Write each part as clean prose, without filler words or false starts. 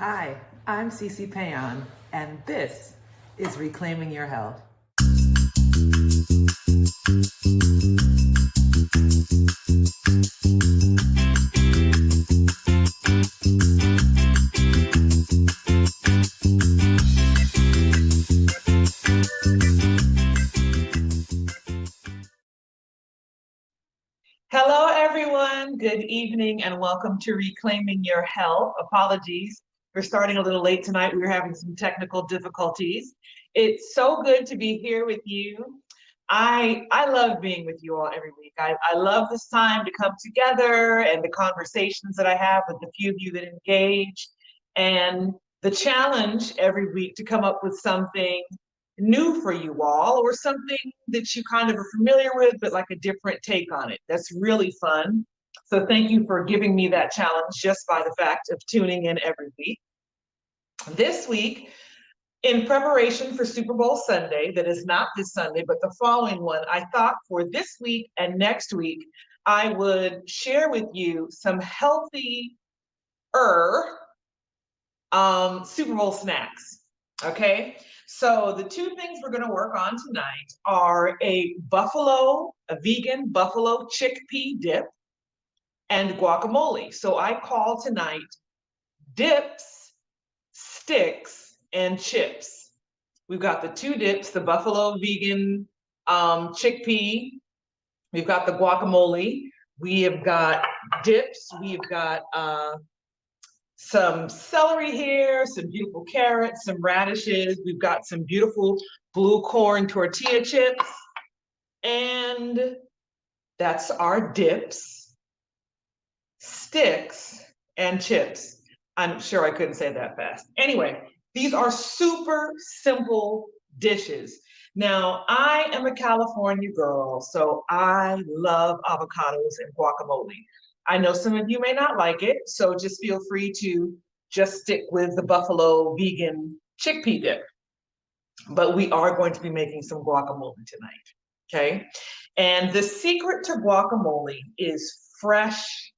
Hi, I'm C.C. Péan, and this is Reclaiming Your Health. Hello, everyone. Good evening, and welcome to Reclaiming Your Health. Apologies for starting a little late tonight. We were having some technical difficulties. It's so good to be here with you. I love being with you all every week. I love this time to come together and the conversations that I have with the few of you that engage, and the challenge every week to come up with something new for you all, or something that you kind of are familiar with, but like a different take on it. That's really fun. So thank you for giving me that challenge just by the fact of tuning in every week. This week, in preparation for Super Bowl Sunday, that is not this Sunday, but the following one, I thought for this week and next week, I would share with you some healthy Super Bowl snacks. Okay, so the two things we're going to work on tonight are a vegan buffalo chickpea dip and guacamole. So I call tonight dips, sticks, and chips. We've got the two dips, the buffalo vegan chickpea. We've got the guacamole. We have got dips. We've got some celery here, some beautiful carrots, some radishes. We've got some beautiful blue corn tortilla chips. And that's our dips, sticks, and chips. I'm sure I couldn't say that fast. Anyway, these are super simple dishes. Now, I am a California girl, so I love avocados and guacamole. I know some of you may not like it, so just feel free to just stick with the buffalo vegan chickpea dip. But we are going to be making some guacamole tonight, okay? And the secret to guacamole is fresh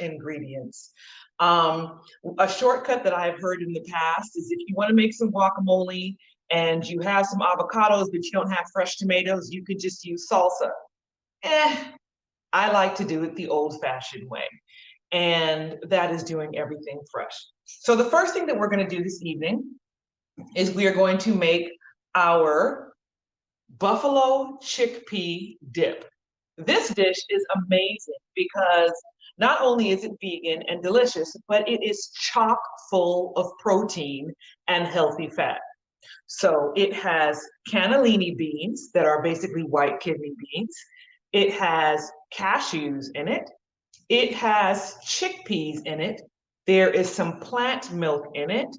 ingredients. A shortcut that I've heard in the past is if you want to make some guacamole and you have some avocados, but you don't have fresh tomatoes, you could just use salsa. I like to do it the old-fashioned way, and that is doing everything fresh. So the first thing that we're going to do this evening is we are going to make our buffalo chickpea dip. This dish is amazing because not only is it vegan and delicious, but it is chock full of protein and healthy fat. So it has cannellini beans that are basically white kidney beans. It has cashews in it. It has chickpeas in it. There is some plant milk in it.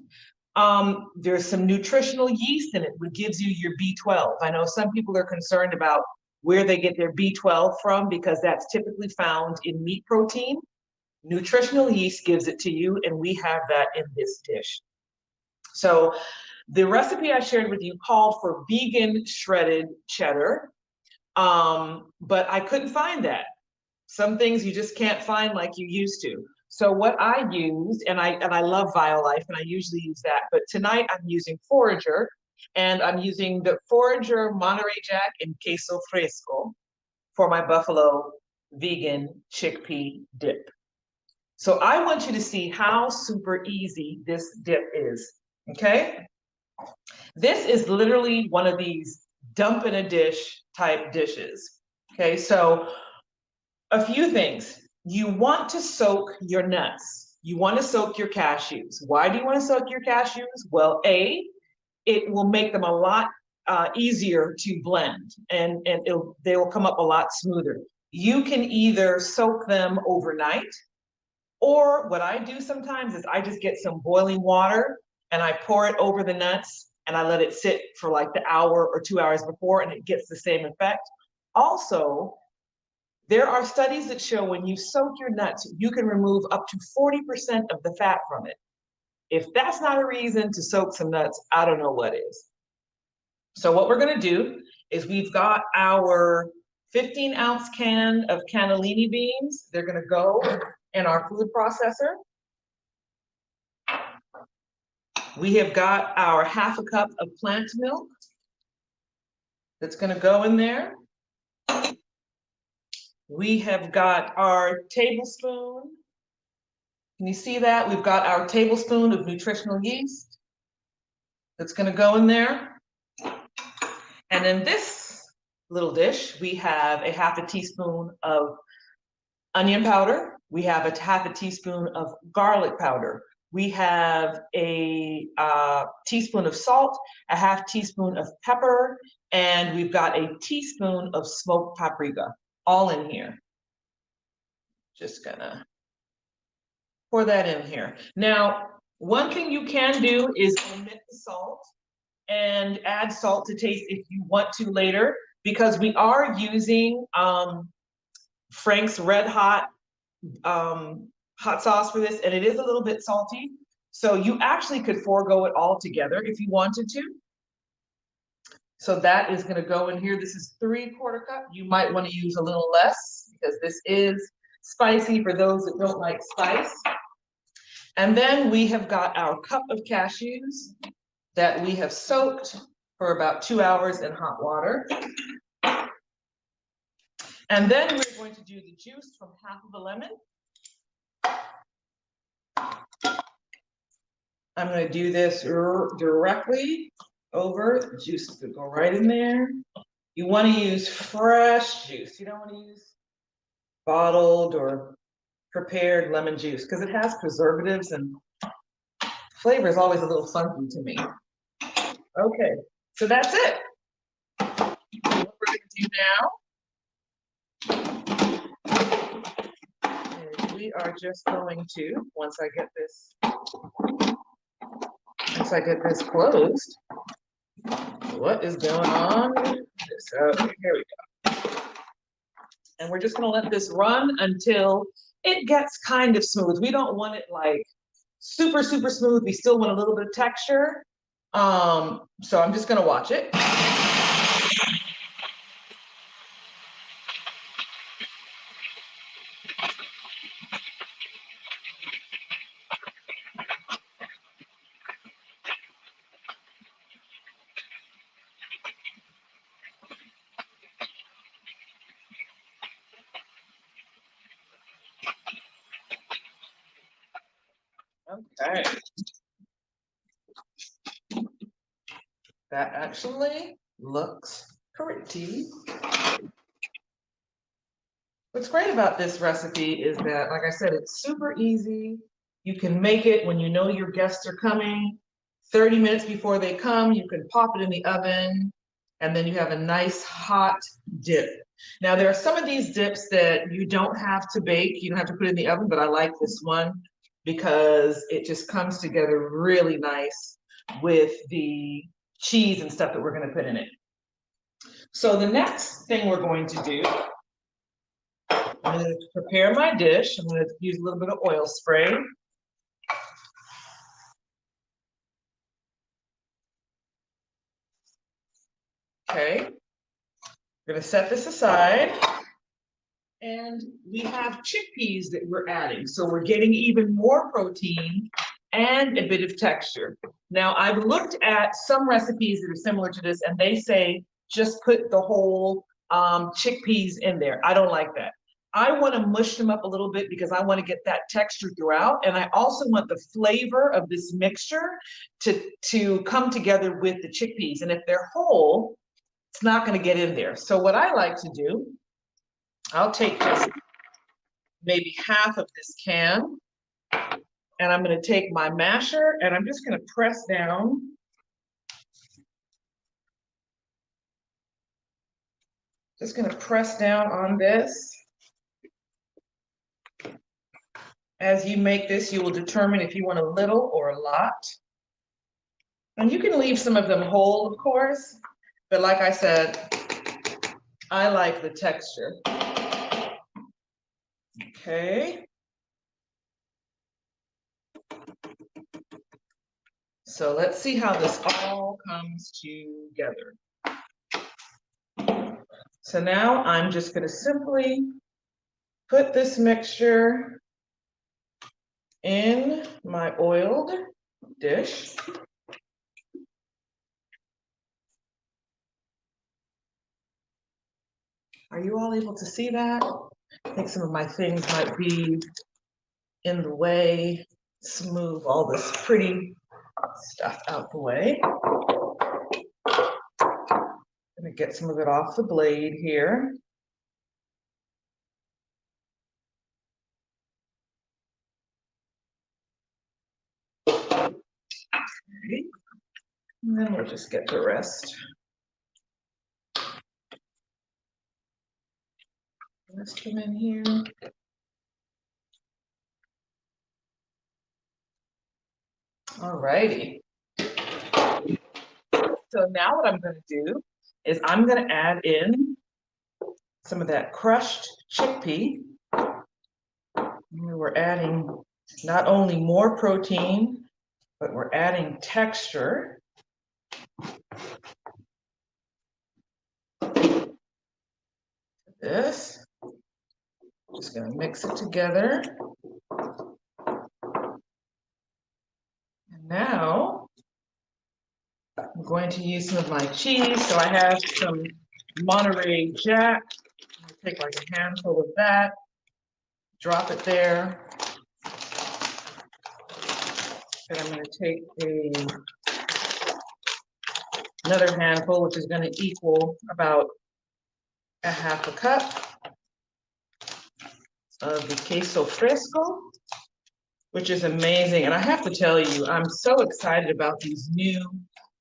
There's some nutritional yeast in it, which gives you your B12. I know some people are concerned about where they get their B12 from because that's typically found in meat protein. Nutritional yeast gives it to you, and we have that in this dish. So the recipe I shared with you called for vegan shredded cheddar, but I couldn't find that. Some things you just can't find like you used to. So what I used, and I love Violife, and I usually use that, but tonight I'm using Forager, and I'm using the Forager Monterey Jack and Queso Fresco for my buffalo vegan chickpea dip. So I want you to see how super easy this dip is, okay? This is literally one of these dump in a dish type dishes, okay? So a few things. You want to soak your nuts. You want to soak your cashews. Why do you want to soak your cashews? Well, it will make them a lot easier to blend, and they will come up a lot smoother. You can either soak them overnight, or what I do sometimes is I just get some boiling water and I pour it over the nuts and I let it sit for like the hour or 2 hours before, and it gets the same effect. Also, there are studies that show when you soak your nuts, you can remove up to 40% of the fat from it. If that's not a reason to soak some nuts, I don't know what is. So what we're going to do is we've got our 15-ounce can of cannellini beans. They're going to go in our food processor. We have got our 1/2 cup of plant milk that's gonna go in there. We have got our tablespoon. Can you see that? We've got our tablespoon of nutritional yeast that's gonna go in there. And in this little dish, we have a 1/2 teaspoon of onion powder. We have a 1/2 teaspoon of garlic powder. We have a teaspoon of salt, a 1/2 teaspoon of pepper, and we've got a teaspoon of smoked paprika, all in here. Just gonna pour that in here. Now, one thing you can do is omit the salt and add salt to taste if you want to later, because we are using Frank's Red Hot hot sauce for this, and it is a little bit salty. So you actually could forego it all together if you wanted to. So that is gonna go in here. This is 3/4 cup. You might wanna use a little less because this is spicy for those that don't like spice. And then we have got our cup of cashews that we have soaked for about 2 hours in hot water. And then we're going to do the juice from 1/2 of a lemon. I'm going to do this directly over. The juice is going to go right in there. You want to use fresh juice. You don't want to use bottled or prepared lemon juice because it has preservatives and flavor is always a little funky to me. Okay, so that's it. What we're going to do now is we are just going to, once I get this closed, what is going on with this? Okay, here we go. And we're just going to let this run until it gets kind of smooth. We don't want it like super, super smooth. We still want a little bit of texture. So I'm just going to watch it. Okay. That actually looks pretty. What's great about this recipe is that, like I said, it's super easy. You can make it when you know your guests are coming. 30 minutes before they come, you can pop it in the oven, and then you have a nice hot dip. Now, there are some of these dips that you don't have to bake. You don't have to put it in the oven, but I like this one because it just comes together really nice with the cheese and stuff that we're going to put in it. So the next thing we're going to do, I'm going to prepare my dish. I'm going to use a little bit of oil spray. Okay, we're going to set this aside. And we have chickpeas that we're adding. So we're getting even more protein and a bit of texture. Now, I've looked at some recipes that are similar to this, and they say just put the whole chickpeas in there. I don't like that. I want to mush them up a little bit because I want to get that texture throughout. And I also want the flavor of this mixture to come together with the chickpeas. And if they're whole, it's not going to get in there. So what I like to do, I'll take just maybe half of this can, and I'm going to take my masher and I'm just going to press down. Just going to press down on this. As you make this, you will determine if you want a little or a lot. And you can leave some of them whole, of course, but like I said, I like the texture. Okay. So let's see how this all comes together. So now I'm just going to simply put this mixture in my oiled dish. Are you all able to see that? I think some of my things might be in the way. Let's move all this pretty stuff out the way. Gonna get some of it off the blade here. Okay. And then we'll just get the rest. Let's come in here. All righty. So now what I'm gonna do is I'm gonna add in some of that crushed chickpea. We're adding not only more protein, but we're adding texture. This. Just gonna mix it together. And now I'm going to use some of my cheese. So I have some Monterey Jack. I'm gonna take like a handful of that, drop it there. And I'm gonna take another handful, which is gonna equal about a half a cup of the queso fresco, which is amazing. And I have to tell you, I'm so excited about these new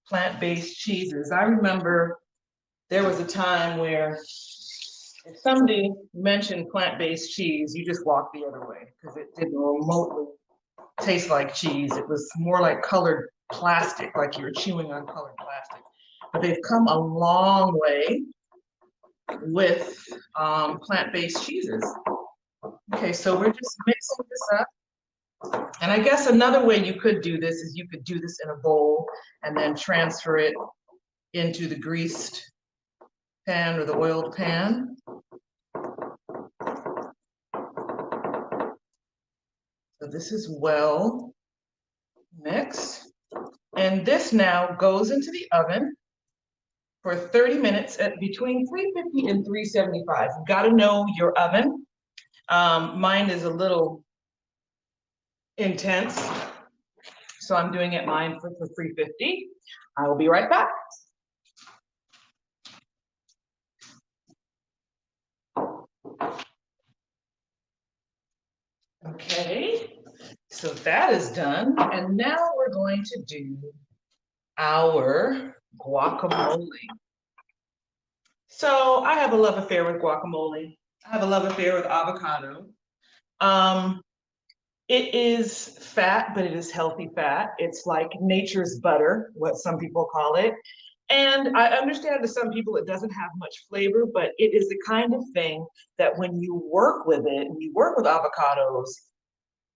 plant-based cheeses. I remember there was a time where if somebody mentioned plant-based cheese, you just walked the other way because it didn't remotely taste like cheese. It was more like colored plastic, like you were chewing on colored plastic. But they've come a long way with plant-based cheeses. Okay, so we're just mixing this up. And I guess another way you could do this is you could do this in a bowl and then transfer it into the greased pan or the oiled pan. So this is well mixed. And this now goes into the oven for 30 minutes at between 350 and 375. You've got to know your oven. Mine is a little intense, so I'm doing it mine for 350. I will be right back. Okay, so that is done. And now we're going to do our guacamole. So I have a love affair with guacamole. I have a love affair with avocado. It is fat, but it is healthy fat. It's like nature's butter, what some people call it. And I understand to some people it doesn't have much flavor, but it is the kind of thing that when you work with it, when you work with avocados,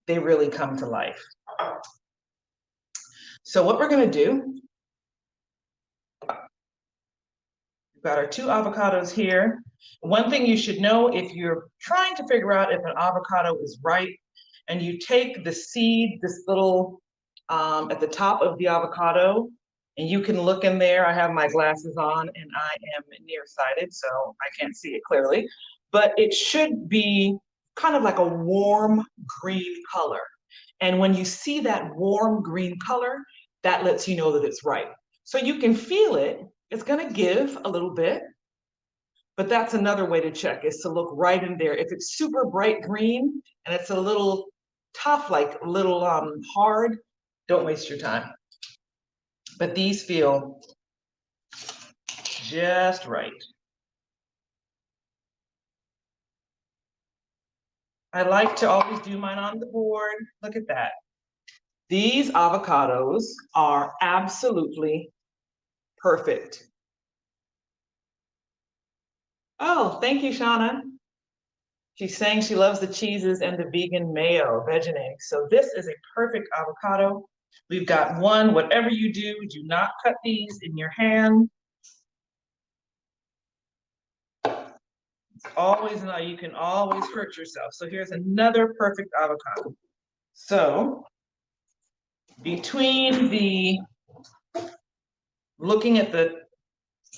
they really come to life. So what we're gonna do, we've got our 2 avocados here. One thing you should know if you're trying to figure out if an avocado is ripe, and you take the seed, this little, at the top of the avocado, and you can look in there. I have my glasses on and I am nearsighted, so I can't see it clearly, but it should be kind of like a warm green color. And when you see that warm green color, that lets you know that it's ripe. So you can feel it. It's gonna give a little bit, but that's another way to check, is to look right in there. If it's super bright green and it's a little tough, like a little hard, don't waste your time. But these feel just right. I like to always do mine on the board. Look at that. These avocados are absolutely perfect. Oh, thank you, Shauna. She's saying she loves the cheeses and the vegan mayo, veggie. So this is a perfect avocado. We've got one. Whatever you do not cut these in your hand. It's always, you can always hurt yourself. So here's another perfect avocado. So between the, looking at the,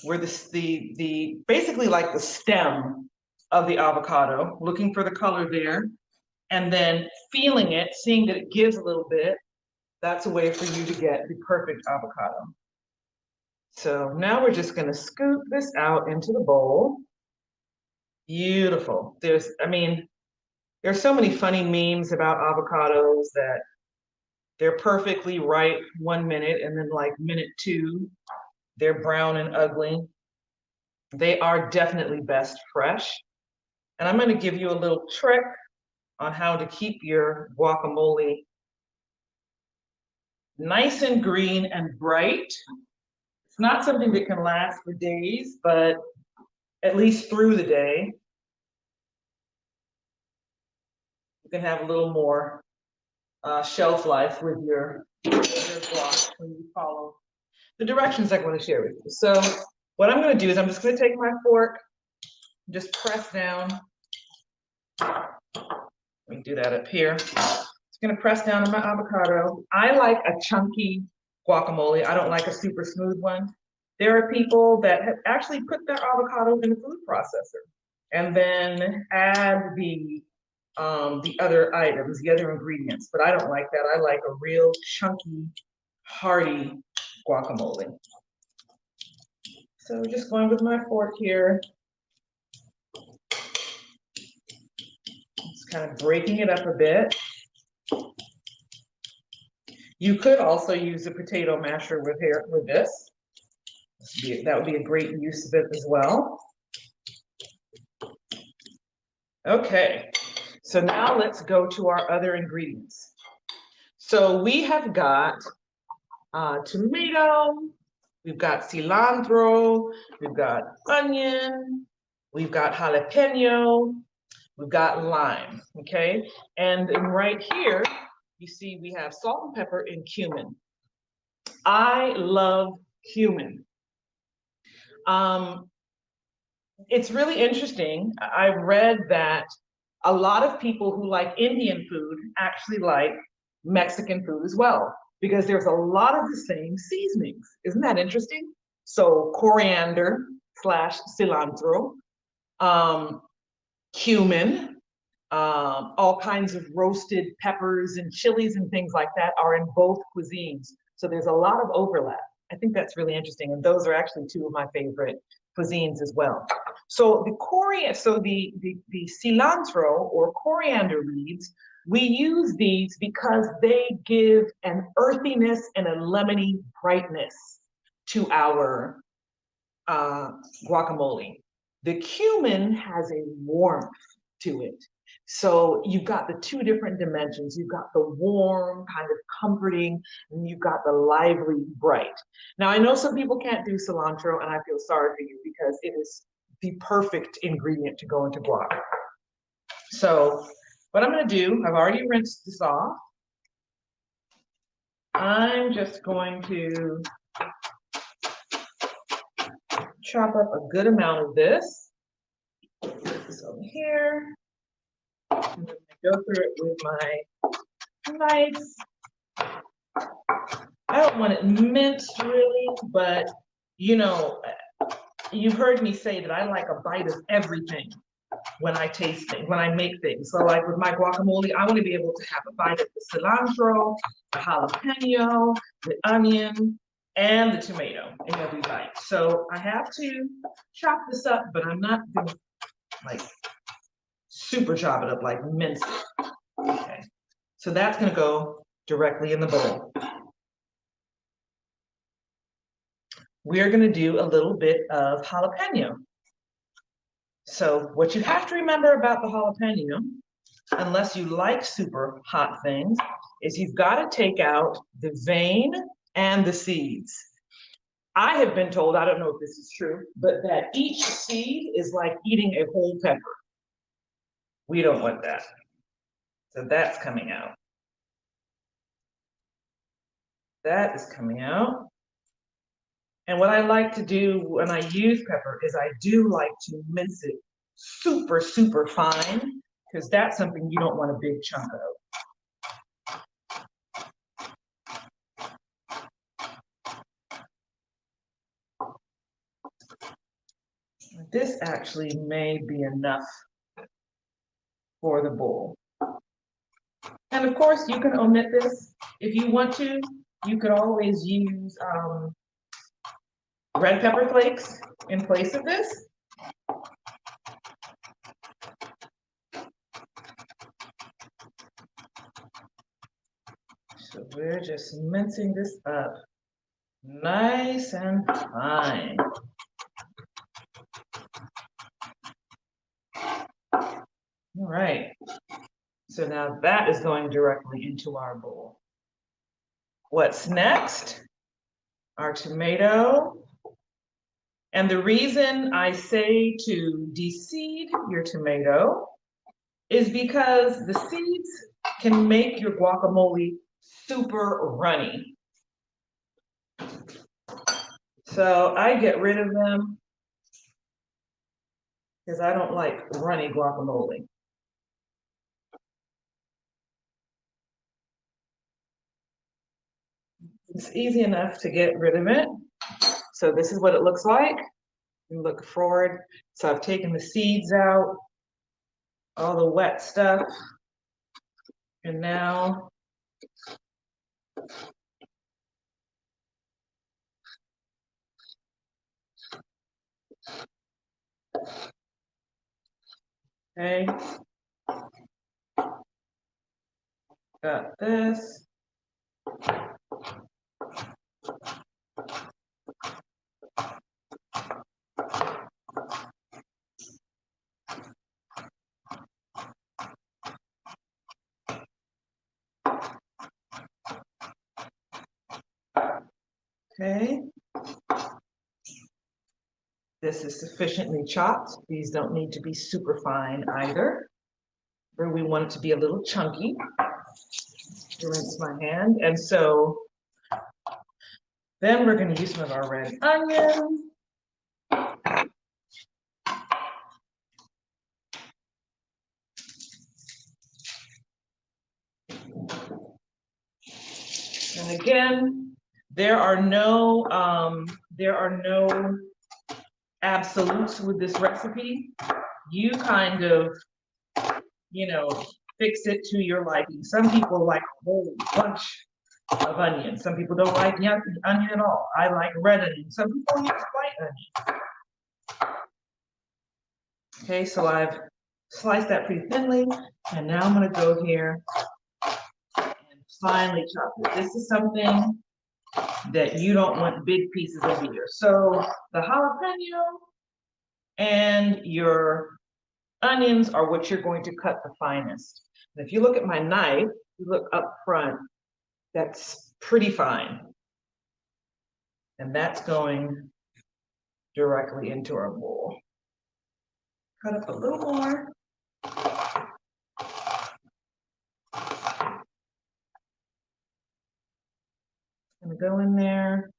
where the basically like the stem of the avocado, looking for the color there, and then feeling it, seeing that it gives a little bit, that's a way for you to get the perfect avocado. So now we're just gonna scoop this out into the bowl. Beautiful. There's so many funny memes about avocados that they're perfectly ripe 1 minute and then like minute 2, they're brown and ugly. They are definitely best fresh. And I'm gonna give you a little trick on how to keep your guacamole nice and green and bright. It's not something that can last for days, but at least through the day, you can have a little more shelf life with your guac when you follow the directions I'm going to share with you. So what I'm going to do is I'm just going to take my fork, just press down. Let me do that up here. Just going to press down on my avocado. I like a chunky guacamole. I don't like a super smooth one. There are people that have actually put their avocado in a food processor and then add the other items, the other ingredients, but I don't like that. I like a real chunky, hearty guacamole. So just going with my fork here, just kind of breaking it up a bit. You could also use a potato masher with this. That would be a great use of it as well. Okay, so now let's go to our other ingredients. So we have got tomato, we've got cilantro, we've got onion, we've got jalapeno, we've got lime, okay? And right here, you see we have salt and pepper and cumin. I love cumin. It's really interesting. I've read that a lot of people who like Indian food actually like Mexican food as well, because there's a lot of the same seasonings. Isn't that interesting? So coriander slash cilantro, cumin, all kinds of roasted peppers and chilies and things like that are in both cuisines. So there's a lot of overlap. I think that's really interesting. And those are actually two of my favorite cuisines as well. So the cilantro or coriander leaves, we use these because they give an earthiness and a lemony brightness to our guacamole. The cumin has a warmth to it. So you've got the two different dimensions. You've got the warm, kind of comforting, and you've got the lively, bright. Now, I know some people can't do cilantro, and I feel sorry for you because it is the perfect ingredient to go into guac. So what I'm going to do, I've already rinsed this off. I'm just going to chop up a good amount of this. Put this over here. I'm going to go through it with my knife. I don't want it minced really, but you know, you've heard me say that I like a bite of everything when I taste things, when I make things. So like with my guacamole, I want to be able to have a bite of the cilantro, the jalapeno, the onion, and the tomato in every bite. So I have to chop this up, but I'm not going to like super chop it up, like mince it. Okay. So that's going to go directly in the bowl. We're going to do a little bit of jalapeno. So what you have to remember about the jalapeno, unless you like super hot things, is you've got to take out the vein and the seeds. I have been told, I don't know if this is true, but that each seed is like eating a whole pepper. We don't want that. So that's coming out. That is coming out. And what I like to do when I use pepper is I do like to mince it super, super fine, because that's something you don't want a big chunk of. this actually may be enough for the bowl. And of course, you can omit this if you want to. You could always use red pepper flakes in place of this. So we're just mincing this up nice and fine. All right, so now that is going directly into our bowl. What's next? Our tomato. And the reason I say to de-seed your tomato is because the seeds can make your guacamole super runny. So I get rid of them because I don't like runny guacamole. It's easy enough to get rid of it. So this is what it looks like. You look forward. So I've taken the seeds out, all the wet stuff. And now okay, got this. Okay. This is sufficiently chopped. These don't need to be super fine either. Or we want it to be a little chunky. Rinse my hand. And so then we're going to use some of our red onion. And again, there are no absolutes with this recipe. You kind of, fix it to your liking. Some people like a whole bunch of onion. Some people don't like onion at all. I like red onion. Some people use white onion. Okay, so I've sliced that pretty thinly, and now I'm going to go here and finely chop it. This is something that you don't want big pieces of either. So the jalapeno and your onions are what you're going to cut the finest. And if you look at my knife, you look up front, that's pretty fine. And that's going directly into our bowl. Cut up a little more. Gonna go in there.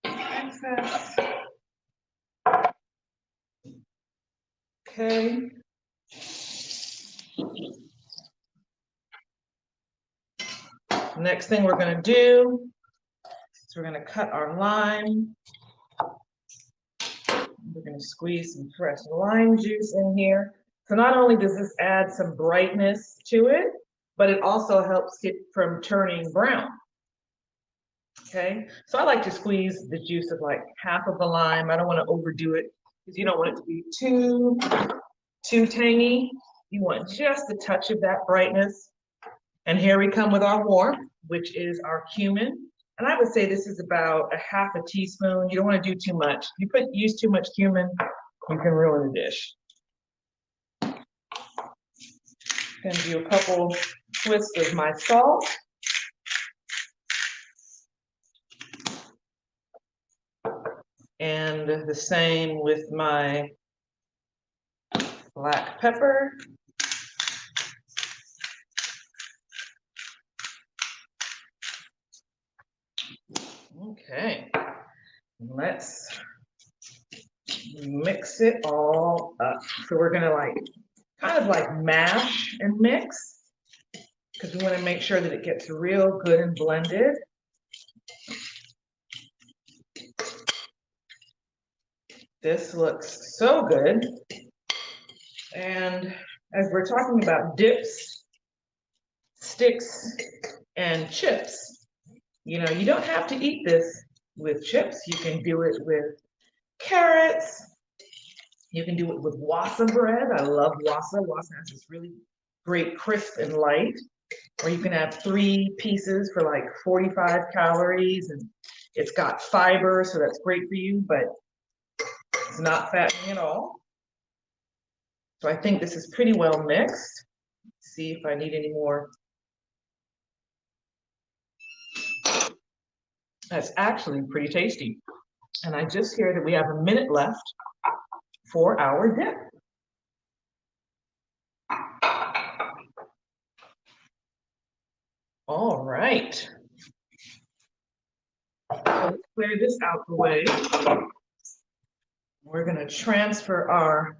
Excess. Okay. Next thing we're gonna do is we're gonna cut our lime. We're gonna squeeze some fresh lime juice in here. So not only does this add some brightness to it, but it also helps it from turning brown. Okay, so I like to squeeze the juice of like half of the lime. I don't want to overdo it because you don't want it to be too tangy. You want just a touch of that brightness. And here we come with our warmth, which is our cumin. And I would say this is about a half a teaspoon. You don't want to do too much. If you use too much cumin, you can ruin the dish. Gonna do a couple twists of my salt. And the same with my black pepper. Okay, let's mix it all up. So we're gonna kind of mash and mix because we want to make sure that it gets real good and blended. This looks so good. And as we're talking about dips, sticks, and chips, you know, you don't have to eat this with chips. You can do it with carrots. You can do it with wassa bread. I love wassa. Wassa has this really great crisp and light. Or you can have 3 pieces for like 45 calories, and it's got fiber, so that's great for you, but it's not fattening at all. So I think this is pretty well mixed. Let's see if I need any more. That's actually pretty tasty. And I just hear that we have a minute left for our dip. All right. So let's clear this out the way. We're gonna transfer our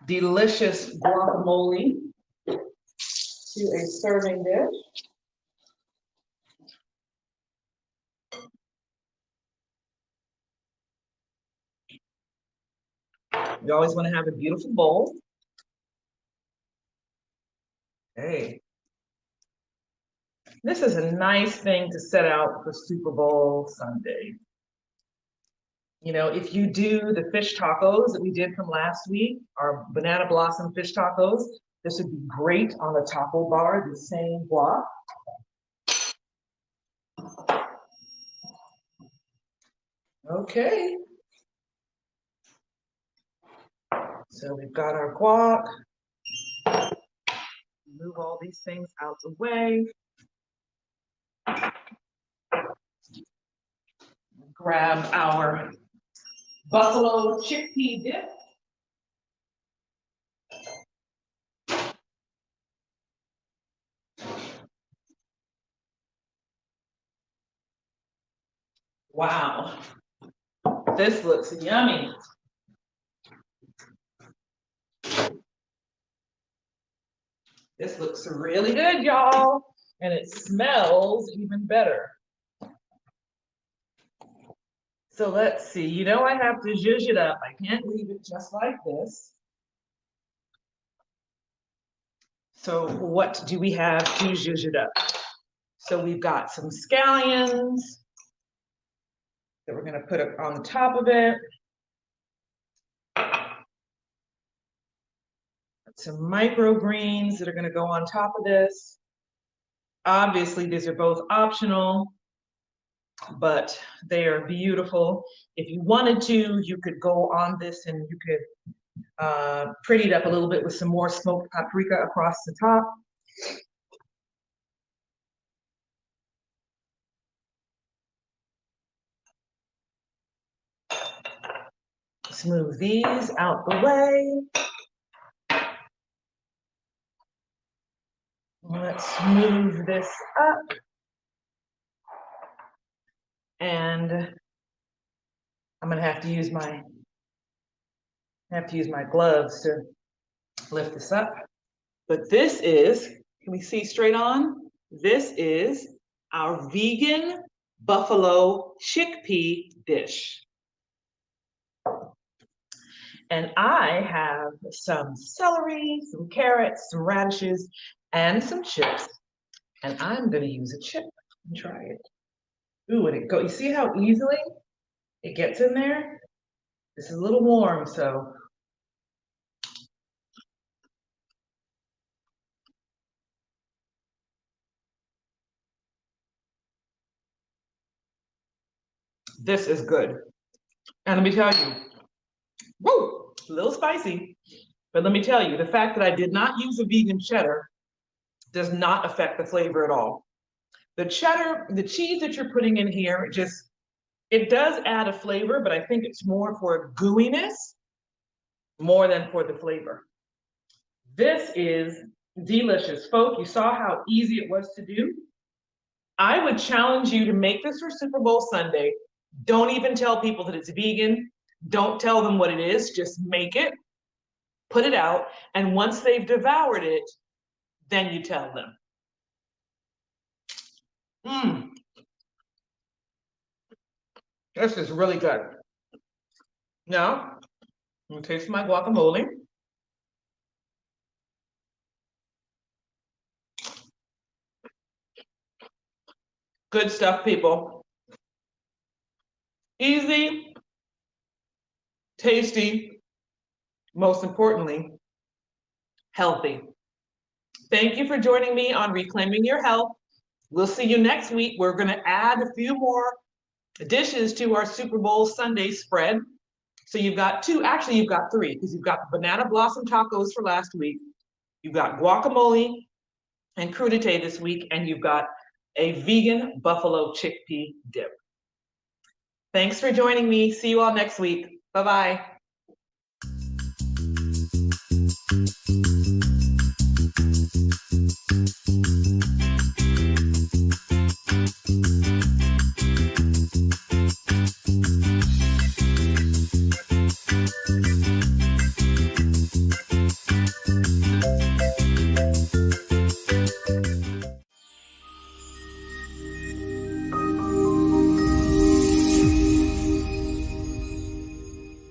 delicious guacamole to a serving dish. You always want to have a beautiful bowl. Hey, this is a nice thing to set out for Super Bowl Sunday. You know, if you do the fish tacos that we did from last week, our banana blossom fish tacos, this would be great on a taco bar, the same guac. Okay. So we've got our guac. Move all these things out the way. Grab our buffalo chickpea dip. Wow, this looks yummy. This looks really good, y'all, and it smells even better. So let's see, you know I have to zhuzh it up. I can't leave it just like this. So what do we have to zhuzh it up? So we've got some scallions that we're gonna put on the top of it. Some microgreens that are gonna go on top of this. Obviously, these are both optional, but they are beautiful. If you wanted to, you could go on this and you could pretty it up a little bit with some more smoked paprika across the top. Smooth these out the way. Let's move this up. And I'm gonna have to use my gloves to lift this up. But this is, can we see straight on? This is our vegan buffalo chickpea dish. And I have some celery, some carrots, some radishes, and some chips. And I'm gonna use a chip and try it. Ooh, and it go, you see how easily it gets in there? This is a little warm, so. This is good. And let me tell you, woo, a little spicy. But let me tell you, the fact that I did not use a vegan cheddar does not affect the flavor at all. The cheddar, the cheese that you're putting in here, it does add a flavor, but I think it's more for gooiness more than for the flavor. This is delicious. Folk, you saw how easy it was to do. I would challenge you to make this for Super Bowl Sunday. Don't even tell people that it's vegan. Don't tell them what it is. Just make it, put it out, and once they've devoured it, then you tell them. Mmm. This is really good. Now, I'm gonna taste my guacamole. Good stuff, people. Easy, tasty, most importantly, healthy. Thank you for joining me on Reclaiming Your Health. We'll see you next week. We're going to add a few more dishes to our Super Bowl Sunday spread. So you've got two, actually you've got three, because you've got the banana blossom tacos for last week, you've got guacamole and crudité this week, and you've got a vegan buffalo chickpea dip. Thanks for joining me. See you all next week. Bye-bye.